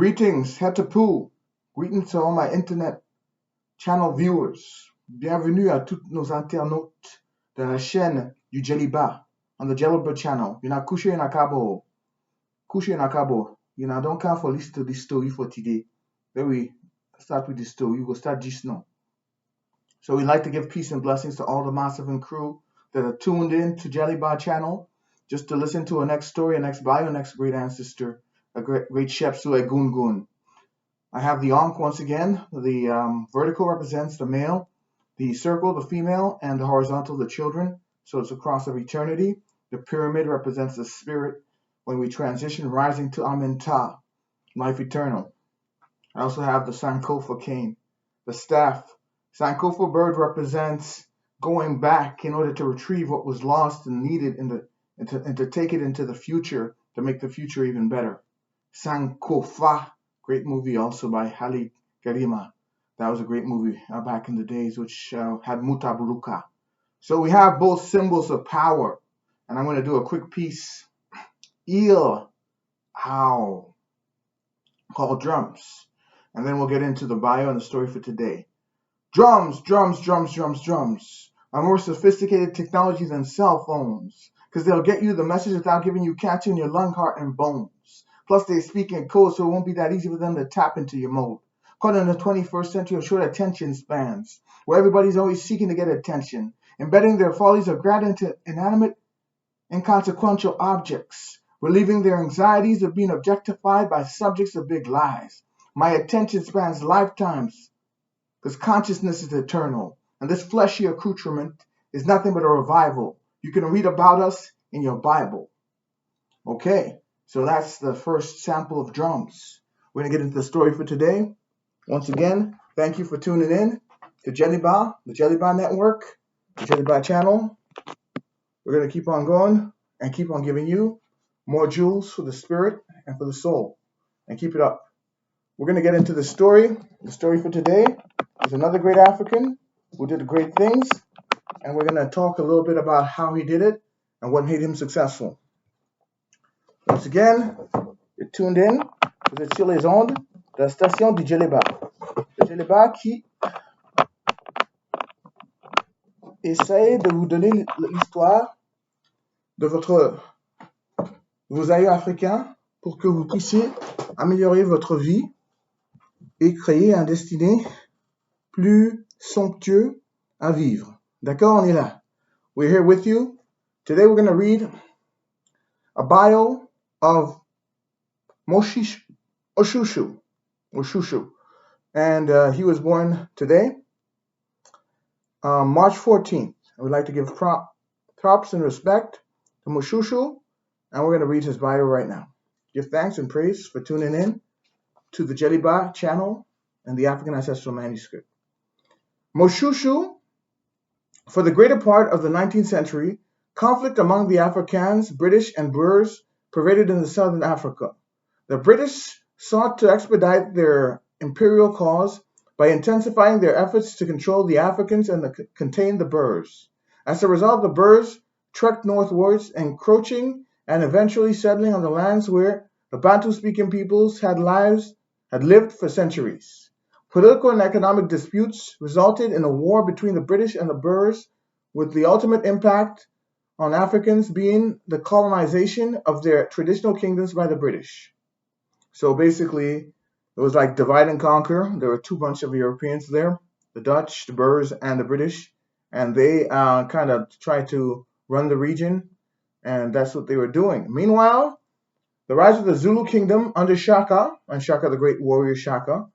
Greetings, Hetapu. Greetings to all my internet channel viewers. Bienvenue à tous nos internautes de la chaîne du Jellyba on the Jellyba channel. You know, Kushe and Akabo. Kushe and Akabo. You know, don't count for listen to this story for today. Then we start with the story. We will start just now. So we'd like to give peace and blessings to all the massive and crew that are tuned in to Jellyba channel just to listen to a next story, a next bio, a next great ancestor, a great chef, Sue Gun. I have the Ankh once again. The vertical represents the male, the circle, the female, and the horizontal, the children. So it's a cross of eternity. The pyramid represents the spirit when we transition, rising to Amenta, life eternal. I also have the Sankofa cane, the staff. Sankofa bird represents going back in order to retrieve what was lost and needed and to take it into the future to make the future even better. Sankofa, great movie also by Haile Gerima. That was a great movie back in the days, which had Mutaburuka. So we have both symbols of power, and I'm going to do a quick piece, called drums, and then we'll get into the bio and the story for today. Drums are more sophisticated technology than cell phones, because they'll get you the message without giving you catch in your lung, heart, and bones. Plus, they speak in code, so it won't be that easy for them to tap into your mode. Caught in the 21st century of short attention spans, where everybody's always seeking to get attention, embedding their follies of gratitude into inanimate, inconsequential objects, relieving their anxieties of being objectified by subjects of big lies. My attention spans lifetimes, because consciousness is eternal, and this fleshy accoutrement is nothing but a revival. You can read about us in your Bible. Okay, so that's the first sample of drums. We're going to get into the story for today. Once again, thank you for tuning in to Jellyba, the Jellyba Network, the Jellyba channel. We're going to keep on going and keep on giving you more jewels for the spirit and for the soul. And keep it up. We're going to get into the story. The story for today is another great African who did great things. And we're going to talk a little bit about how he did it and what made him successful. Once again, you're tuned in. Vous êtes sur les ondes de la station du Jellyba. Le Jellyba qui essaie de vous donner l'histoire de vos aïeux africains pour que vous puissiez améliorer votre vie et créer un destiné plus somptueux à vivre. D'accord, on est là. We're here with you. Today we're going to read a bio of Moshoeshoe. And he was born today, March 14th. I would like to give props and respect to Moshoeshoe, and we're going to read his bio right now. Give thanks and praise for tuning in to the Jellyba channel and the African Ancestral Manuscript. Moshoeshoe, for the greater part of the 19th century, conflict among the Afrikaans, British, and Boers pervaded in the southern Africa. The British sought to expedite their imperial cause by intensifying their efforts to control the Africans and contain the Boers. As a result, the Boers trekked northwards, encroaching and eventually settling on the lands where the Bantu-speaking peoples had lived for centuries. Political and economic disputes resulted in a war between the British and the Boers, with the ultimate impact on Africans being the colonization of their traditional kingdoms by the British. So basically, it was like divide and conquer. There were two bunch of Europeans there, the Dutch, the Boers, and the British, and they kind of tried to run the region, and that's what they were doing. Meanwhile, the rise of the Zulu kingdom under Shaka, and Shaka the great warrior Shaka,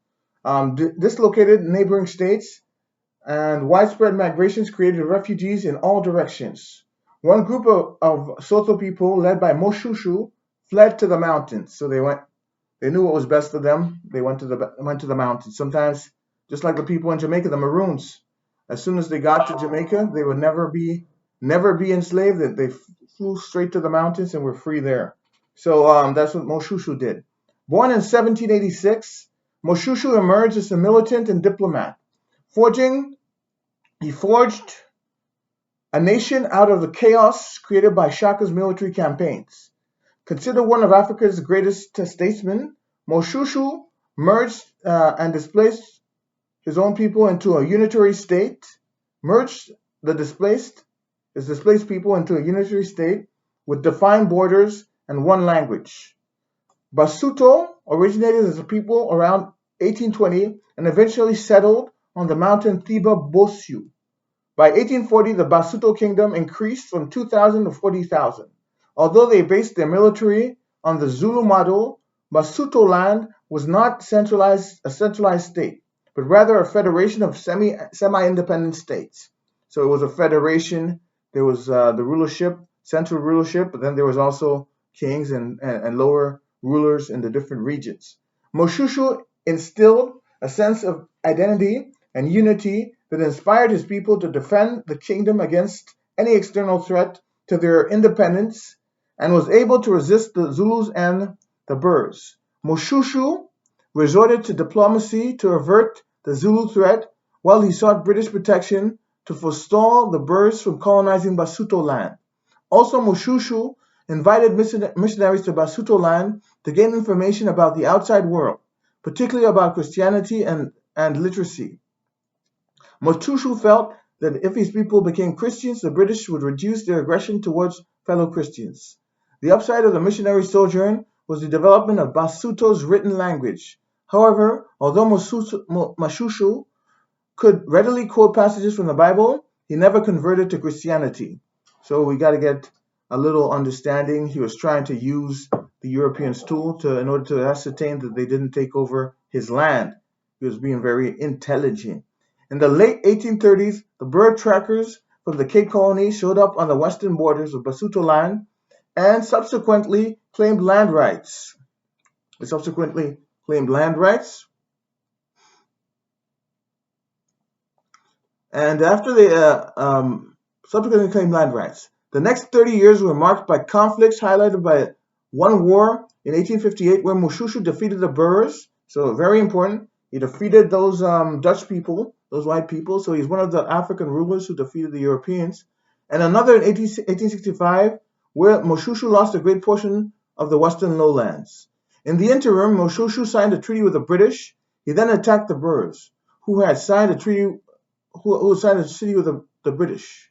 dislocated neighboring states, and widespread migrations created refugees in all directions. One group of Soto people, led by Moshoeshoe, fled to the mountains. So they knew what was best for them. They went to the mountains. Sometimes, just like the people in Jamaica, the Maroons, as soon as they got to Jamaica, they would never be enslaved. They flew straight to the mountains and were free there. So that's what Moshoeshoe did. Born in 1786, Moshoeshoe emerged as a militant and diplomat. He forged a nation out of the chaos created by Shaka's military campaigns. Considered one of Africa's greatest statesmen, Moshoeshoe merged and displaced his own people into a unitary state, merged his displaced people into a unitary state with defined borders and one language. Basuto originated as a people around 1820 and eventually settled on the mountain Thiba Boshu. By 1840, the Basuto kingdom increased from 2,000 to 40,000. Although they based their military on the Zulu model, Basutoland was not a centralized state, but rather a federation of semi-independent states. So it was a federation. There was the rulership, central rulership, but then there was also kings and lower rulers in the different regions. Moshoeshoe instilled a sense of identity and unity that inspired his people to defend the kingdom against any external threat to their independence and was able to resist the Zulus and the Boers. Moshoeshoe resorted to diplomacy to avert the Zulu threat while he sought British protection to forestall the Boers from colonizing Basutoland. Also, Moshoeshoe invited missionaries to Basutoland to gain information about the outside world, particularly about Christianity and literacy. Moshoeshoe felt that if his people became Christians, the British would reduce their aggression towards fellow Christians. The upside of the missionary sojourn was the development of Basuto's written language. However, although Moshoeshoe could readily quote passages from the Bible, he never converted to Christianity. So we got to get a little understanding. He was trying to use the Europeans' tool in order to ascertain that they didn't take over his land. He was being very intelligent. In the late 1830s, the bird trackers from the Cape Colony showed up on the western borders of Basutoland and subsequently claimed land rights. And after they subsequently claimed land rights, the next 30 years were marked by conflicts highlighted by one war in 1858 where Moshoeshoe defeated the Boers. So very important. He defeated those Dutch people, those white people. So he's one of the African rulers who defeated the Europeans. And another in 1865 where Moshoeshoe lost a great portion of the western lowlands. In the interim, Moshoeshoe signed a treaty with the British. He then attacked the Boers, who had signed a treaty with the British.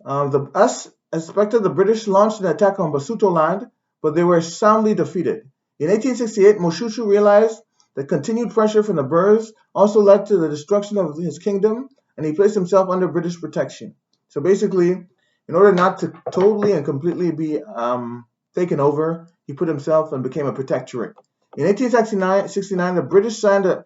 As expected, the British launched an attack on Basutoland, but they were soundly defeated. In 1868, Moshoeshoe realized that continued pressure from the Boers also led to the destruction of his kingdom, and he placed himself under British protection. So basically, in order not to totally and completely be taken over, he put himself and became a protectorate. In 1869, the British signed a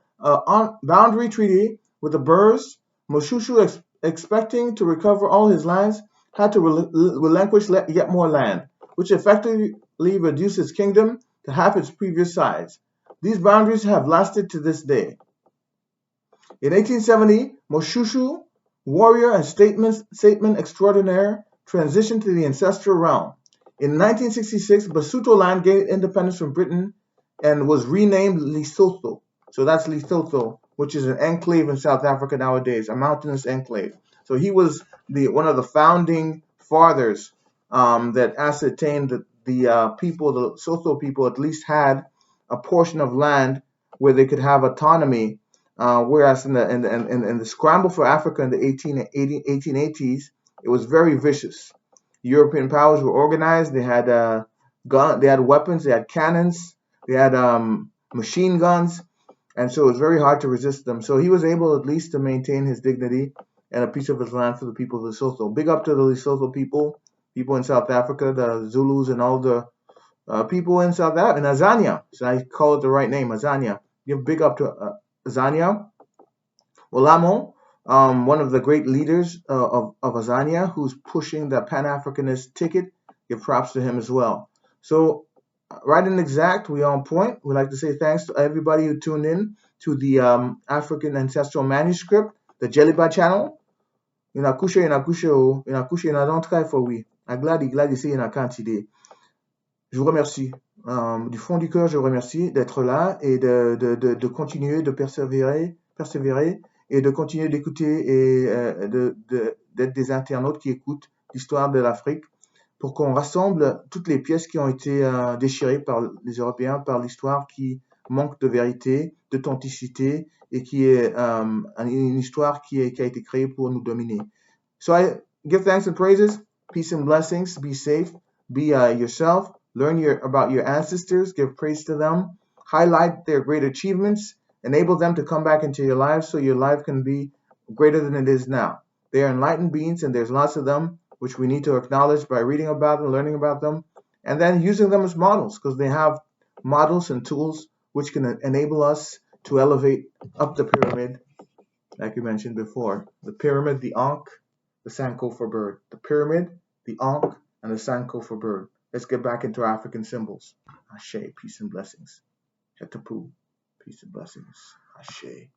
boundary treaty with the Boers. Moshoeshoe, expecting to recover all his lands, had to relinquish yet more land, which effectively reduced his kingdom to half its previous size. These boundaries have lasted to this day. In 1870, Moshoeshoe, warrior and statesman extraordinaire, transitioned to the ancestral realm. In 1966, Basutoland gained independence from Britain and was renamed Lesotho. So that's Lesotho, which is an enclave in South Africa nowadays, a mountainous enclave. So he was one of the founding fathers that ascertained that the Lesotho people at least had a portion of land where they could have autonomy, whereas in the scramble for Africa in the 1880s, it was very vicious. European powers were organized. They had they had weapons, they had cannons, they had machine guns, and so it was very hard to resist them. So he was able at least to maintain his dignity and a piece of his land for the people of Lesotho. Big up to the Lesotho people in South Africa, the Zulus and all the people in South Africa, in Azania. So I call it the right name, Azania. Give big up to Azania. Olamo, one of the great leaders of Azania, who's pushing the Pan-Africanist ticket. Give props to him as well. So, right and exact, we on point. We'd like to say thanks to everybody who tuned in to the African Ancestral Manuscript, the Jeliba channel. Inakusha, inadontka for we. I'm glad you see in a quantité. Je vous remercie. Du fond du cœur, je vous remercie d'être là et de continuer de persévérer et de continuer d'écouter et d'être des internautes qui écoutent l'histoire de l'Afrique pour qu'on rassemble toutes les pièces qui ont été déchirées par les Européens, par l'histoire qui manque de vérité, d'authenticité et qui est une histoire qui a été créée pour nous dominer. So I give thanks and praises, peace and blessings, be safe, be yourself, learn about your ancestors, give praise to them, highlight their great achievements, enable them to come back into your life so your life can be greater than it is now. They are enlightened beings and there's lots of them, which we need to acknowledge by reading about them, learning about them, and then using them as models because they have models and tools which can enable us to elevate up the pyramid, like you mentioned before. The pyramid, the Ankh, the Sankofa bird. The pyramid, the Ankh, and the Sankofa bird. Let's get back into African symbols. Ashe, peace and blessings. Hetapu, peace and blessings. Ashe.